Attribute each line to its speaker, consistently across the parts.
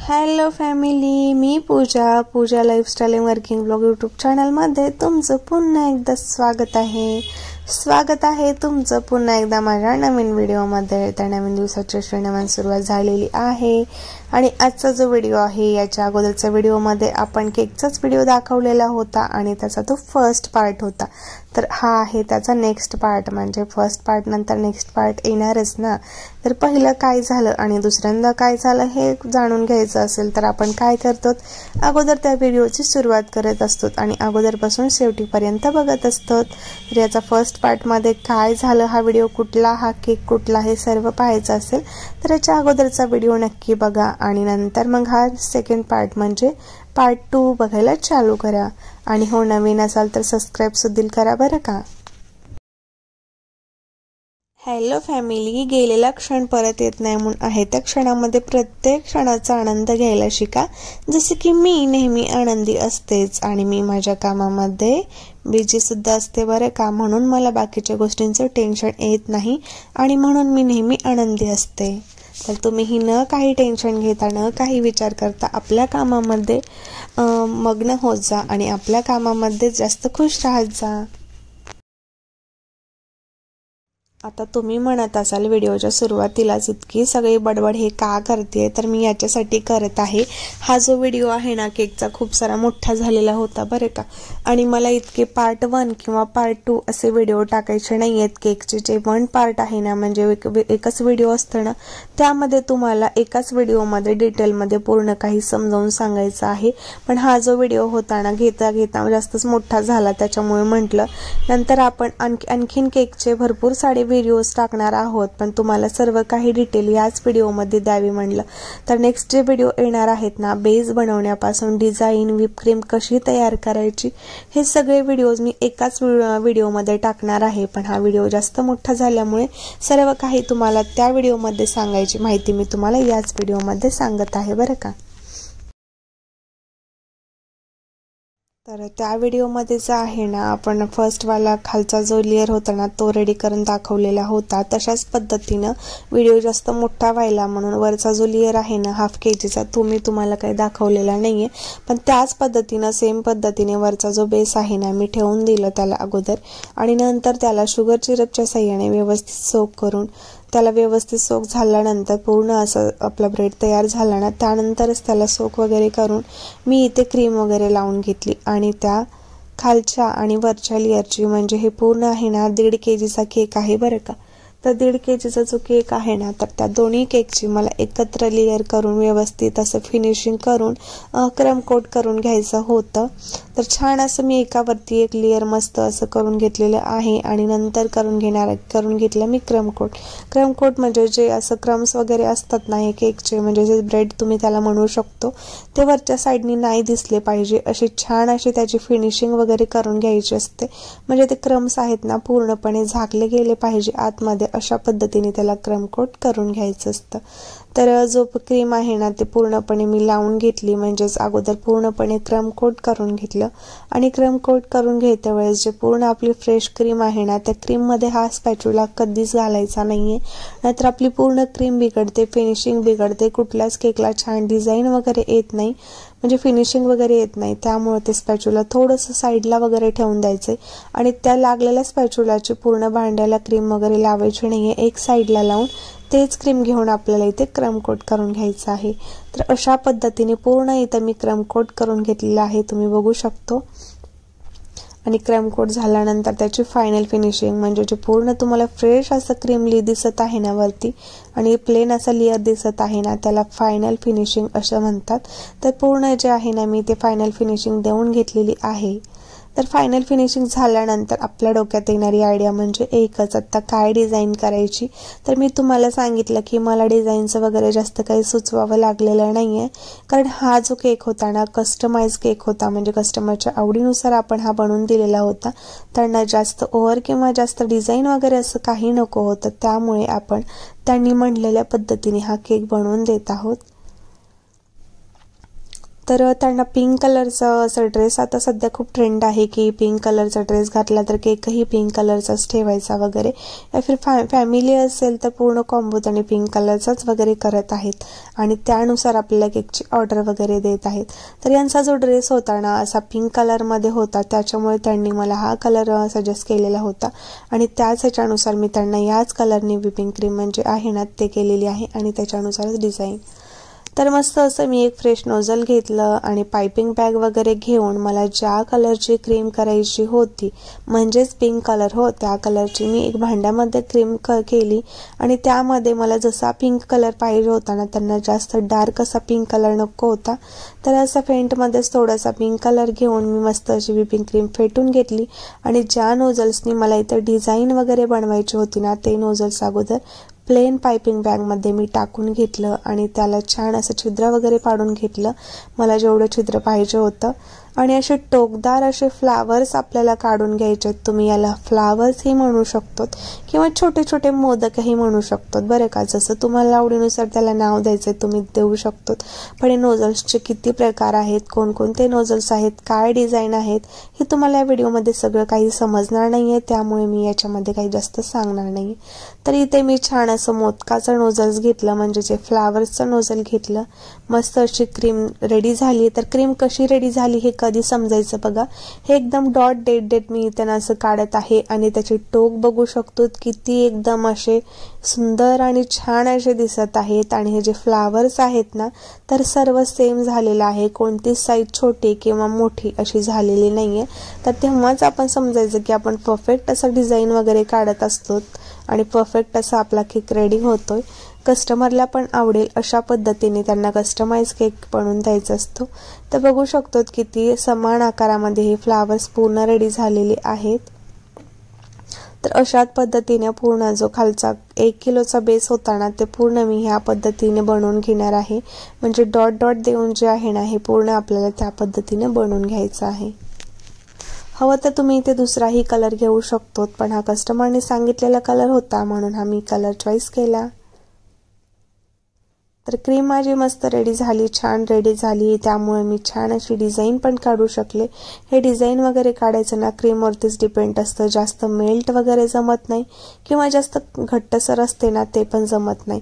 Speaker 1: Hello family, मी Pooja lifestyle and working blog YouTube चॅनलमध्ये तुमचं पुन्हा एकदा स्वागत आहे तुमचं पुन्हा एकदा माझ्या नवीन व्हिडिओमध्ये। त्या नवीन दिवसाची श्रीनवन सुरुवात झालेली आहे आणि आजचा जो व्हिडिओ आहे याच्या अगोदरच्या व्हिडिओमध्ये आपण केकचाच व्हिडिओ दाखवलेला होता आणि त्याचा तो फर्स्ट पार्ट होता। तर हा आहे त्याचा नेक्स्ट पार्ट, म्हणजे फर्स्ट पार्ट नंतर नेक्स्ट पार्ट येणारच ना। तर पहिलं काय झालं आणि दुसऱ्यांदा काय झालं हे जाणून घ्यायचं असेल तर आपण काय करतो, अगोदर त्या व्हिडिओची सुरुवात करत असतो आणि अगोदरपासून शेवटीपर्यंत बघत असतो। तर याचा फर्स्ट पार्ट मध्ये काय झालं, हा व्हिडिओ कुठला, हा केक कुठला, हे सर्व पाहायचं असेल तर याच्या अगोदरचा व्हिडिओ नक्की बघा आणि नंतर मग हा सेकंड पार्ट म्हणजे पार्ट 2 बघायला चालू करा। आणि हो, नवीन असाल तर सबस्क्राइब सुद्धा करा बरं का। हॅलो फॅमिली, गेलेला क्षण परत येत नाही म्हणून आहे त्या क्षणामध्ये प्रत्येक क्षणाचा आनंद घ्यायला शिका, जसे की मी नेहमी आनंदी असतेच आणि मी माझ्या कामामध्ये बिझी सुद्धा असते बरं का। म्हणून मला बाकीच्या गोष्टींचं टेन्शन येत नाही आणि म्हणून मी नेहमी आनंदी असते। तर तुम्हीही न काही टेन्शन घेता, न काही विचार करता आपल्या कामामध्ये मग्न होत जा आणि आपल्या कामामध्ये जास्त खुश राहत जा। आता तुम्ही म्हणत असाल व्हिडिओच्या सुरुवातीलाच इतकी सगळी बडबड हे का करते, तर मी याच्यासाठी करत आहे। हा जो व्हिडिओ आहे ना केकचा खूप सारा मोठा झालेला होता बरं का, आणि मला इतके पार्ट 1 किंवा पार्ट 2 असे व्हिडिओ टाकायचे नाही आहेत। केकचे जे 1 पार्ट आहे ना, म्हणजे एकच व्हिडिओ असतं ना, त्यामध्ये तुम्हाला एकाच व्हिडिओमध्ये डिटेलमध्ये पूर्ण काही समजावून सांगायचं आहे। पण हा जो व्हिडिओ होता ना, घेता जास्तच मोठा झाला, त्याच्यामुळे म्हटलं नंतर आपण आणखीन केकचे भरपूर सारे व्हिडिओज टाकणार आहोत, पण तुम्हाला सर्व काही डिटेल याच व्हिडिओमध्ये द्यावी म्हणलं। तर नेक्स्ट जे व्हिडिओ येणार आहेत ना, बेस बनवण्यापासून डिझाईन, व्हिप क्रीम कशी तयार करायची, हे सगळे व्हिडिओज मी एकाच व्हिडिओमध्ये टाकणार आहे। पण हा व्हिडिओ जास्त मोठा झाल्यामुळे सर्व काही तुम्हाला त्या व्हिडिओमध्ये सांगायची माहिती मी तुम्हाला याच व्हिडिओमध्ये सांगत आहे बरं का। तर त्या व्हिडिओमध्ये जे आहे ना, आपण फर्स्ट वाला खालचा जो लेयर होता ना तो रेडी करून दाखवलेला होता। तशाच पद्धतीनं व्हिडिओ जास्त मोठा व्हायला म्हणून वरचा जो लेयर आहे ना हाफ केजीचा, तो मी तुम्हाला काही दाखवलेला नाहीये, पण त्याच पद्धतीनं सेम पद्धतीने वरचा जो बेस आहे ना मी ठेवून दिलं त्याला अगोदर, आणि नंतर त्याला शुगर सिरपच्या साह्याने व्यवस्थित सोक करून त्याला व्यवस्थित सोक झाल्यानंतर पूर्ण असं आपला ब्रेड तयार झाला ना, त्यानंतरच त्याला सोक वगैरे करून मी इथे क्रीम वगैरे लावून घेतली आणि त्या खालच्या आणि वरच्या लेयरची, म्हणजे हे पूर्ण आहे ना 1.5 केजीचा केक आहे बरं का। तर 1.5 केजीचा जो केक आहे ना, तर त्या दोन्ही केकची मला एकत्र लेयर करून व्यवस्थित असं फिनिशिंग करून क्रम कोट करून घ्यायचं होतं। तर छान असं मी एकावरती एक लेयर मस्त असं करून घेतलेलं आहे आणि नंतर करून घेतलं मी क्रम कोट म्हणजे जे असं क्रम्स वगैरे असतात ना हे केकचे, म्हणजे जे ब्रेड तुम्ही त्याला म्हणू शकतो, ते वरच्या साईडनी नाही दिसले पाहिजे, अशी छान अशी त्याची फिनिशिंग वगैरे करून घ्यायची असते। म्हणजे ते क्रम्स आहेत ना पूर्णपणे झाकले गेले पाहिजे आतमध्ये, अशा पद्धतीने त्याला क्रम कोट करून घ्यायचं असतं। तर जो क्रीम आहे ना ते पूर्णपणे मी लावून घेतली, म्हणजेच अगोदर पूर्णपणे क्रम कोट करून घेतलं आणि क्रम कोट करून घेते वेळेस जे पूर्ण आपली फ्रेश क्रीम आहे ना, त्या क्रीममध्ये हा स्पॅच्युला कधीच घालायचा नाहीये, नाहीतर आपली पूर्ण क्रीम बिघडते, फिनिशिंग बिघडते, कुठल्याच केकला छान डिझाईन वगैरे येत नाही, म्हणजे फिनिशिंग वगैरे येत नाही। त्यामुळे ते स्पॅच्युला थोडंसं साईडला वगैरे ठेवून द्यायचे आणि त्या लागलेल्या स्पॅच्युलाची पूर्ण भांड्याला क्रीम वगैरे लावायची नाहीये, एक साईडला लावून तेच क्रीम घेऊन आपल्याला इथे क्रम कोट करून घ्यायचं आहे। तर अशा पद्धतीने पूर्ण इथं मी क्रम कोट करून घेतलेला आहे, तुम्ही बघू शकतो। आणि क्रम कोट झाल्यानंतर त्याची फायनल फिनिशिंग, म्हणजे जे पूर्ण तुम्हाला फ्रेश असं क्रीम दिसत आहे ना वरती आणि प्लेन असा लेयर दिसत आहे ना, त्याला फायनल फिनिशिंग असं म्हणतात। तर पूर्ण जे आहे ना मी ते फायनल फिनिशिंग देऊन घेतलेली आहे। तर फायनल फिनिशिंग झाल्यानंतर आपल्या डोक्यात येणारी आयडिया म्हणजे एकच, आता काय डिझाईन करायची। तर मी तुम्हाला सांगितलं की मला डिझाईनचं वगैरे जास्त काही सुचवावं लागलेलं नाहीये, कारण हा जो केक होता ना कस्टमाइज केक होता, म्हणजे कस्टमरच्या आवडीनुसार आपण हा बनवून दिलेला होता। त्यांना जास्त ओव्हर किंवा जास्त डिझाईन वगैरे असं काही नको होतं, त्यामुळे आपण त्यांनी म्हणलेल्या पद्धतीने हा केक बनवून देत आहोत। तर त्यांना पिंक कलरचा असं ड्रेस आता सध्या खूप ट्रेंड आहे की पिंक कलरचा ड्रेस घातला तर केकही पिंक कलरचाच ठेवायचा वगैरे, या फिर फॅमिली असेल तर पूर्ण कॉम्बो त्यांनी पिंक कलरचाच वगैरे करत आहेत आणि त्यानुसार आपल्याला केकची ऑर्डर वगैरे देत आहेत. तर यांचा जो ड्रेस होता ना असा पिंक कलरमध्ये होता, त्याच्यामुळे त्यांनी मला हा कलर सजेस्ट केलेला होता आणि त्याच ह्याच्यानुसार मी त्यांना याच कलरने व्हिपिंग क्रीम म्हणजे आहे ना ते केलेली आहे आणि त्याच्यानुसारच डिझाईन. तर मस्त असं मी एक फ्रेश नोझल घेतलं आणि पाइपिंग बॅग वगैरे घेऊन मला ज्या कलरची क्रीम करायची होती म्हणजेच पिंक कलर हो त्या कलरची मी एक भांड्यामध्ये क्रीम केली आणि त्यामध्ये मला जसा पिंक कलर पाहिजे होता ना, त्यांना जास्त डार्क असा पिंक कलर नको होता, तर असा फेंटमध्येच थोडासा पिंक कलर घेऊन मी मस्त अशी व्हिपिंग क्रीम फेटून घेतली आणि ज्या नोझल्सनी मला इथं डिझाईन वगैरे बनवायची होती ना ते नोझल्स अगोदर प्लेन पाइपिंग बॅगमध्ये मी टाकून घेतलं आणि त्याला छान असं छिद्र वगैरे पाडून घेतलं मला जेवढं छिद्र पाहिजे होतं. आणि असे टोकदार असे फ्लावर्स आपल्याला काढून घ्यायचे. तुम्ही याला फ्लावर्सही म्हणू शकतो किंवा छोटे छोटे मोदकही म्हणू शकतो बरं का, जसं तुम्हाला आवडीनुसार त्याला नाव द्यायचं तुम्ही देऊ शकतो. पण हे नोझल्सचे किती प्रकार आहेत, कोणकोणते नोझल्स आहेत, काय डिझाईन आहेत हे तुम्हाला या व्हिडिओमध्ये सगळं काही समजणार नाही आहे, त्यामुळे मी याच्यामध्ये काही जास्त सांगणार नाही. तर इथे मी छान असं मोदकाचं नोझल्स घेतलं म्हणजे जे फ्लावर्सचं नोझल घेतलं. मस्त अशी क्रीम रेडी झाली. तर क्रीम कशी रेडी झाली हे कधी समजायचं बघा, हे एकदम डॉट डेट मी त्यांना असं काढत आहे आणि त्याचे टोक बघू शकतो किती एकदम असे सुंदर आणि छान असे दिसत आहेत. आणि हे जे फ्लावर्स आहेत ना तर सर्व सेम झालेलं आहे, कोणतीच साईज छोटी किंवा मोठी अशी झालेली नाहीये. तर तेव्हाच आपण समजायचं की आपण परफेक्ट असं डिझाईन वगैरे काढत असतो आणि परफेक्ट असा आपला केक रेडी होतोय. कस्टमरला पण आवडेल अशा पद्धतीने त्यांना कस्टमाइज केक बनवून द्यायचा असतो. तर बघू शकतो किती समान आकारामध्ये हे फ्लावर्स पूर्ण रेडी झालेले आहेत. तर अशाच पद्धतीने पूर्ण जो खालचा 1 किलोचा बेस होता ना ते पूर्ण मी ह्या पद्धतीने बनवून घेणार आहे. म्हणजे डॉट डॉट देऊन जे आहे ना हे पूर्ण आपल्याला त्या पद्धतीने बनवून घ्यायचं आहे. हवं तर तुम्ही इथे दुसराही कलर घेऊ शकतो, पण हा कस्टमरने सांगितलेला कलर होता म्हणून हा मी कलर चॉईस केला. तर क्रीम माझी मस्त रेडी झाली, छान रेडी झाली, त्यामुळे मी छान अशी डिझाईन पण काढू शकले. हे डिझाईन वगैरे काढायचं ना क्रीमवरतीच डिपेंड असतं, जास्त मेल्ट वगैरे जमत नाही किंवा जास्त घट्टसर असते ना ते पण जमत नाही.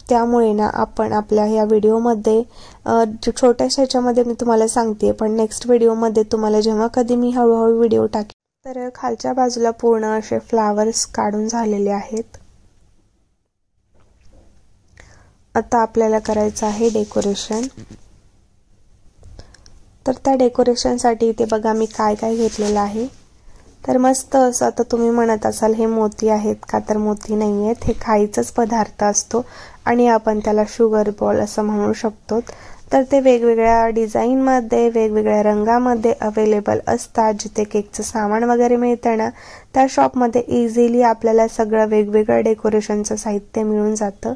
Speaker 1: त्यामुळे ना आपण आपल्या ह्या व्हिडिओमध्ये छोट्याशा ह्याच्यामध्ये मी तुम्हाला सांगते, पण नेक्स्ट व्हिडिओमध्ये तुम्हाला जेव्हा कधी मी हळूहळू व्हिडिओ टाकेन तर खालच्या बाजूला पूर्ण असे फ्लावर्स काढून झालेले आहेत. आता आपल्याला करायचं आहे डेकोरेशन. तर त्या डेकोरेशनसाठी इथे बघा मी काय काय घेतलेलं आहे. तर मस्त असं आता तुम्ही म्हणत असाल हे मोती आहेत का, तर मोती नाही आहेत, हे खायचाच पदार्थ असतो आणि आपण त्याला शुगर बॉल असं म्हणू शकतो. तर ते वेगवेगळ्या डिझाईनमध्ये वेगवेगळ्या रंगामध्ये अवेलेबल असतात. जिथे केकचं सामान वगैरे मिळतं ना त्या शॉपमध्ये इझिली आपल्याला सगळं वेगवेगळं डेकोरेशनचं साहित्य मिळून जातं.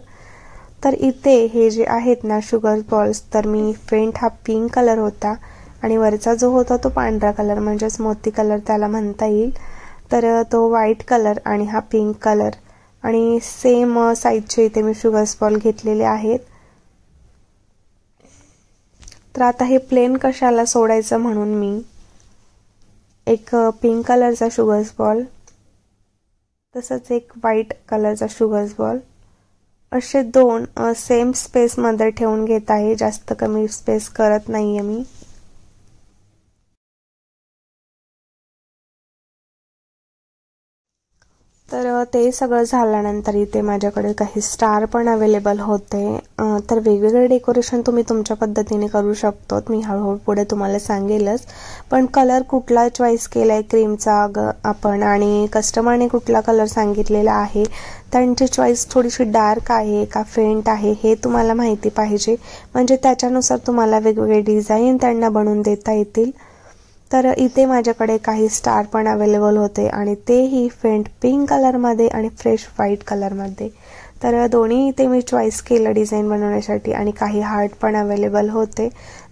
Speaker 1: तर इथे हे जे आहेत ना शुगर बॉल्स, तर मी फेंट हा पिंक कलर होता आणि वरचा जो होता तो पांढरा कलर म्हणजेच मोती कलर त्याला म्हणता येईल. तर तो व्हाईट कलर आणि हा पिंक कलर आणि सेम साईजचे इथे मी शुगर बॉल घेतलेले आहेत. तर आता हे प्लेन कशाला सोडायचं म्हणून मी एक पिंक कलरचा शुगर बॉल तसंच एक व्हाईट कलरचा शुगर बॉल असे दोन सेम स्पेस मध्ये ठेवून घेत आहे, जास्त कमी स्पेस करत नाहीये मी. तर ते सगळं झाल्यानंतर इथे माझ्याकडे काही स्टार पण अवेलेबल होते. तर वेगवेगळे डेकोरेशन तुम्ही तुमच्या पद्धतीने करू शकतो, मी हळूहळू पुढे तुम्हाला सांगेलच. पण कलर कुठला चॉईस केलाय क्रीमचा आपण आणि कस्टमरने कुठला कलर सांगितलेला आहे, त्यांची चॉईस थोडीशी डार्क आहे का फेंट आहे हे तुम्हाला माहिती पाहिजे, म्हणजे त्याच्यानुसार तुम्हाला वेगवेगळे डिझाईन त्यांना बनवून देता येतील. तर इथे माझ्याकडे काही स्टार पण अवेलेबल होते आणि तेही फेंट पिंक कलरमध्ये आणि फ्रेश व्हाईट कलरमध्ये. तर दोन्ही इथे मी चॉईस केलं डिझाईन बनवण्यासाठी आणि काही हार्ट पण अवेलेबल होते.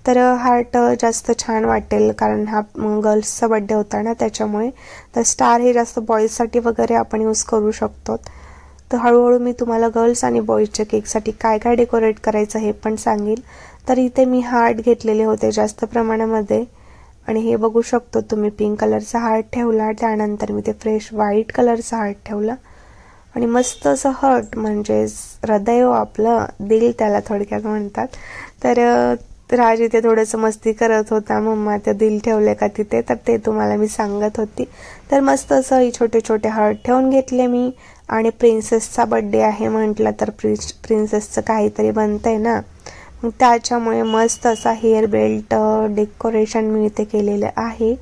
Speaker 1: तर हार्ट जास्त छान वाटेल कारण हा गर्ल्सचा बर्थडे होता ना त्याच्यामुळे. तर स्टार हे जास्त बॉईजसाठी वगैरे आपण यूज करू शकतो. तर हळूहळू मी तुम्हाला गर्ल्स आणि बॉईजच्या केकसाठी काय काय डेकोरेट करायचं हे पण सांगेल. तर इथे मी हार्ट घेतलेले होते जास्त प्रमाणामध्ये आणि हे बघू शकतो तुम्ही पिंक कलरचा हार्ट ठेवला, त्यानंतर मी ते फ्रेश व्हाईट कलरचा हार्ट ठेवला आणि मस्त असं हर्ट म्हणजे हृदय आपलं दिल त्याला थोडक्यात म्हणतात. तर राज इथे थोडंसं मस्ती करत होता, मम्मा ते दिल ठेवले का तिथे, तर ते तुम्हाला मी सांगत होती. तर मस्त असं छोटे छोटे हार्ट ठेवून घेतले मी आणि प्रिन्सेसचा बर्थडे आहे म्हटलं तर प्रिन्सेसचं काहीतरी बनतंय ना, मग त्याच्यामुळे मस्त असा हेअर बेल्ट डेकोरेशन मी इथे केलेलं आहे.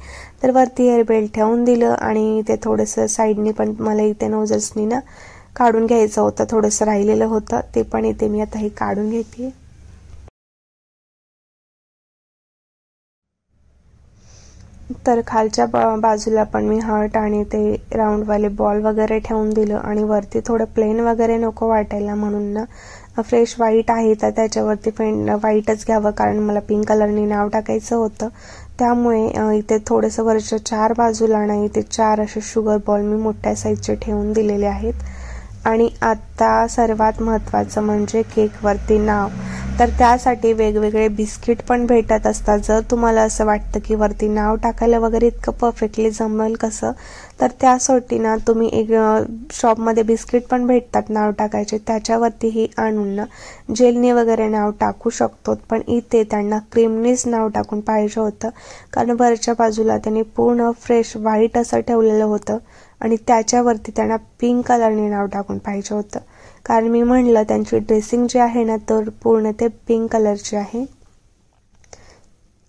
Speaker 1: तर वरती हेअर बेल्ट ठेवून दिलं आणि ते थोडंसं साईडनी पण मला इथे नोजल्सनी ना काढून घ्यायचं होतं, थोडंसं राहिलेलं होतं ते पण इथे मी आता हे काढून घेते. तर खालच्या बाजूला पण मी हार्ट आणि ते राऊंडवाले बॉल वगैरे ठेवून दिलं आणि वरती थोडं प्लेन वगैरे नको वाटायला म्हणून ना फ्रेश व्हाईट आहे तर त्याच्यावरती व्हाईटच घ्यावं, कारण मला पिंक कलरनी नाव टाकायचं होतं. त्यामुळे इथे थोडंसं वरच्या 4 बाजूला ना इथे 4 असे शुगर बॉल मी मोठ्या साईजचे ठेवून दिलेले आहेत. आणि आता सर्वात महत्त्वाचं म्हणजे केकवरती नाव. तर त्यासाठी वेगवेगळे बिस्किट पण भेटत असतात. जर तुम्हाला असं वाटतं की वरती नाव टाकायला वगैरे इतकं परफेक्टली जमेल कसं, तर त्यासाठी ना तुम्ही एक शॉपमध्ये बिस्किट पण भेटतात नाव टाकायचे, त्याच्यावरतीही आणून ना जेलने वगैरे नाव टाकू शकतो. पण इथे त्यांना क्रीमनीच नाव टाकून पाहिजे होतं, कारण वरच्या बाजूला त्यांनी पूर्ण फ्रेश व्हाईट असं ठेवलेलं होतं आणि त्याच्यावरती त्यांना पिंक कलरने नाव टाकून पाहिजे होतं. कारण मी म्हणलं त्यांची ड्रेसिंग जी आहे ना तर पूर्ण ते पिंक कलरची आहे,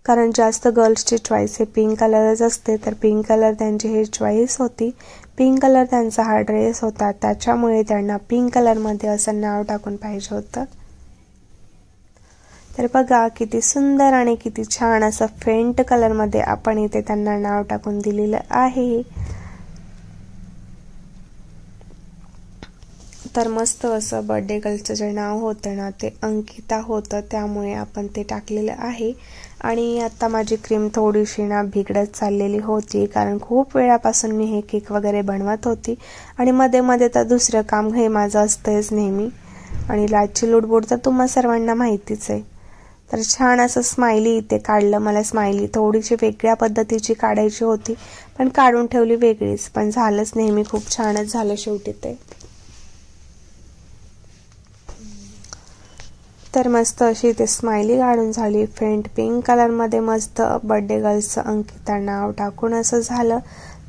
Speaker 1: कारण जास्त गर्ल्सची चॉईस हे पिंक कलरच असते. तर पिंक कलर त्यांची ही चॉईस होती, पिंक कलर त्यांचा हा ड्रेस होता, त्याच्यामुळे त्यांना पिंक कलरमध्ये असं नाव टाकून पाहिजे होतं. तर बघा किती सुंदर आणि किती छान असं फेंट कलरमध्ये आपण इथे त्यांना नाव टाकून दिलेलं आहे. तर मस्त असं बर्थडे गर्लचं जे नाव होतं ना ते अंकिता होतं, त्यामुळे आपण ते टाकलेलं आहे. आणि आता माझी क्रीम थोडीशी ना बिघडत चाललेली होती, कारण खूप वेळापासून मी हे केक वगैरे बनवत होती आणि मध्ये मध्ये तर दुसरं काम हे माझं असतंच नेहमी. आणि लाजची लुडबुड तर तुम्हा सर्वांना माहितीच आहे. तर छान असं स्माइली इथे काढलं. मला स्माइली थोडीशी वेगळ्या पद्धतीची काढायची होती, पण काढून ठेवली वेगळीच, पण झालंच नेहमी खूप छानच झालं शेवटी ते. तर मस्त अशी ते स्माइली काढून झाली, फेंट पिंक कलरमध्ये मस्त बर्थडे गर्लचं अंकिता नाव टाकून असं झालं.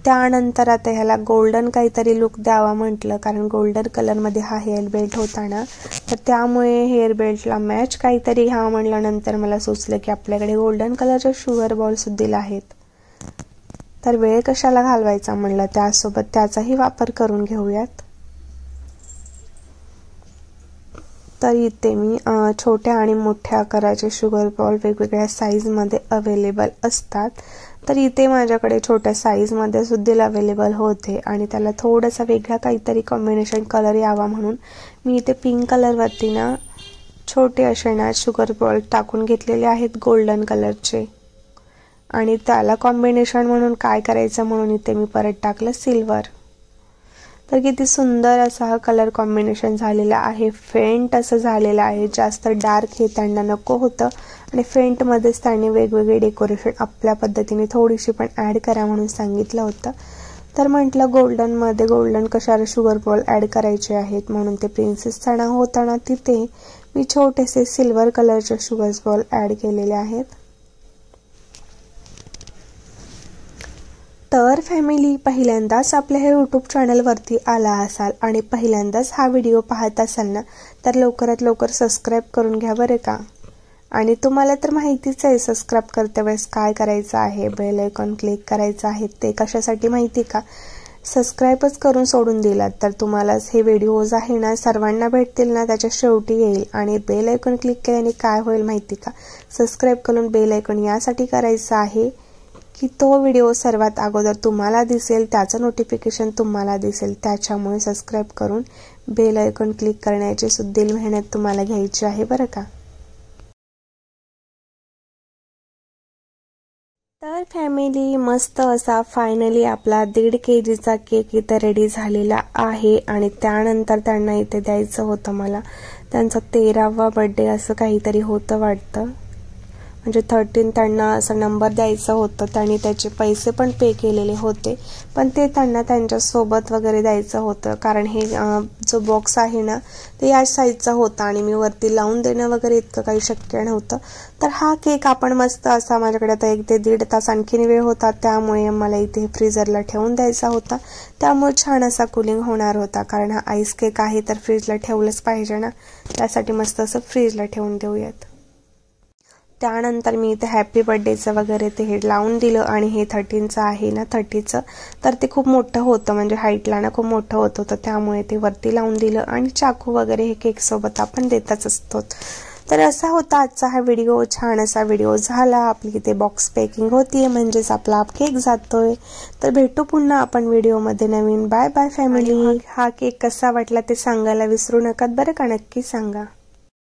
Speaker 1: त्यानंतर आता ह्याला गोल्डन काहीतरी लुक द्यावा म्हटलं, कारण गोल्डन कलरमध्ये हा हेअर बेल्ट होता ना, तर त्यामुळे हेअर बेल्टला मॅच काहीतरी घ्यावं म्हटलं. नंतर मला सुचलं की आपल्याकडे गोल्डन कलरचे शुगर बॉल सुद्धा आहेत, तर वेळ कशाला घालवायचा म्हणलं, त्यासोबत त्याचाही वापर करून घेऊयात. तर इथे मी छोट्या आणि मोठ्या आकाराचे शुगर बॉल वेगवेगळ्या साईजमध्ये अवेलेबल असतात. तर इथे माझ्याकडे छोट्या साईजमध्ये सुद्धा अवेलेबल होते आणि त्याला थोडासा वेगळा काहीतरी कॉम्बिनेशन कलर यावा म्हणून मी इथे पिंक कलरवरती ना छोटे असे ना शुगर बॉल टाकून घेतलेले आहेत गोल्डन कलरचे. आणि त्याला कॉम्बिनेशन म्हणून काय करायचं म्हणून इथे मी परत टाकलं सिल्वर. तर किती सुंदर असा हा कलर कॉम्बिनेशन झालेला आहे, फेंट असं झालेलं आहे. जास्त डार्क हे त्यांना नको होतं आणि फेंटमध्येच त्यांनी वेगवेगळे डेकोरेशन आपल्या पद्धतीने थोडीशी पण ॲड करा म्हणून सांगितलं होतं. तर म्हटलं गोल्डनमध्ये गोल्डन कशाला शुगर बॉल ॲड करायचे आहेत म्हणून ते प्रिन्सेसचा नाव होता ना तिथे मी छोटेसे सिल्वर कलरचे शुगर बॉल ॲड केलेले आहेत. तर फॅमिली, पहिल्यांदाच आपल्या हे यूट्यूब चॅनलवरती आला असाल आणि पहिल्यांदाच हा व्हिडिओ पाहत असाल ना, तर लवकरात लवकर सबस्क्राईब करून घ्या बरं का. आणि तुम्हाला तर माहितीच आहे सबस्क्राईब करते वेळेस काय करायचं आहे, बेल आयकॉन क्लिक करायचं आहे. ते कशासाठी माहिती का, सबस्क्राईबच करून सोडून दिलात तर तुम्हालाच हे व्हिडिओज आहे ना सर्वांना भेटतील ना त्याच्या शेवटी येईल. आणि बेल आयकॉन क्लिक केल्याने काय होईल माहिती का, सबस्क्राईब करून बेल आयकॉन यासाठी करायचं आहे की तो व्हिडिओ सर्वात अगोदर तुम्हाला दिसेल, त्याचं नोटिफिकेशन तुम्हाला दिसेल. त्याच्यामुळे सबस्क्राईब करून बेल आयकॉन क्लिक करण्याची सुद्धा मेहनत तुम्हाला घ्यायची आहे बरं का. तर फॅमिली, मस्त असा फायनली आपला 1.5 kgचा केक इथे रेडी झालेला आहे. आणि त्यानंतर त्यांना इथे द्यायचं होतं मला, त्यांचा 13वा बर्थडे असं काहीतरी होतं वाटतं. म्हणजे 13 त्यांना असं नंबर द्यायचं होतं. त्यांनी त्याचे पैसे पण पे केलेले होते, पण ते त्यांना त्यांच्या सोबत वगैरे द्यायचं होतं. कारण हे जो बॉक्स आहे ना ते या साईजचा होता आणि मी वरती लावून देणं वगैरे इतकं काही शक्य नव्हतं. तर हा केक आपण मस्त असा, माझ्याकडे आता 1 ते 1.5 तास आणखीन वेळ होता, त्यामुळे मला इथे फ्रीजरला ठेवून द्यायचा होता. त्यामुळे छान असा कूलिंग होणार होता. कारण हा आईस केक आहे तर फ्रीजला ठेवलंच पाहिजे ना, त्यासाठी मस्त असं फ्रीजला ठेवून देऊयात. त्यानंतर मी इथे हॅपी बर्थडेचं वगैरे ते हे लावून दिलं आणि हे 13चं आहे ना 30चं, तर ते खूप मोठं होतं, म्हणजे हाईटला ना खूप मोठं होत होतं, त्यामुळे ते वरती लावून दिलं. आणि चाकू वगैरे हे केकसोबत आपण देतच असतो. तर असा होता आजचा हा व्हिडिओ. छान असा व्हिडिओ झाला. आपली इथे बॉक्स पॅकिंग होतीये, म्हणजेच आपला केक जातोय. तर भेटू पुन्हा आपण व्हिडिओमध्ये नवीन. Bye bye family. हा केक कसा वाटला ते सांगायला विसरू नका बरं का, नक्की सांगा.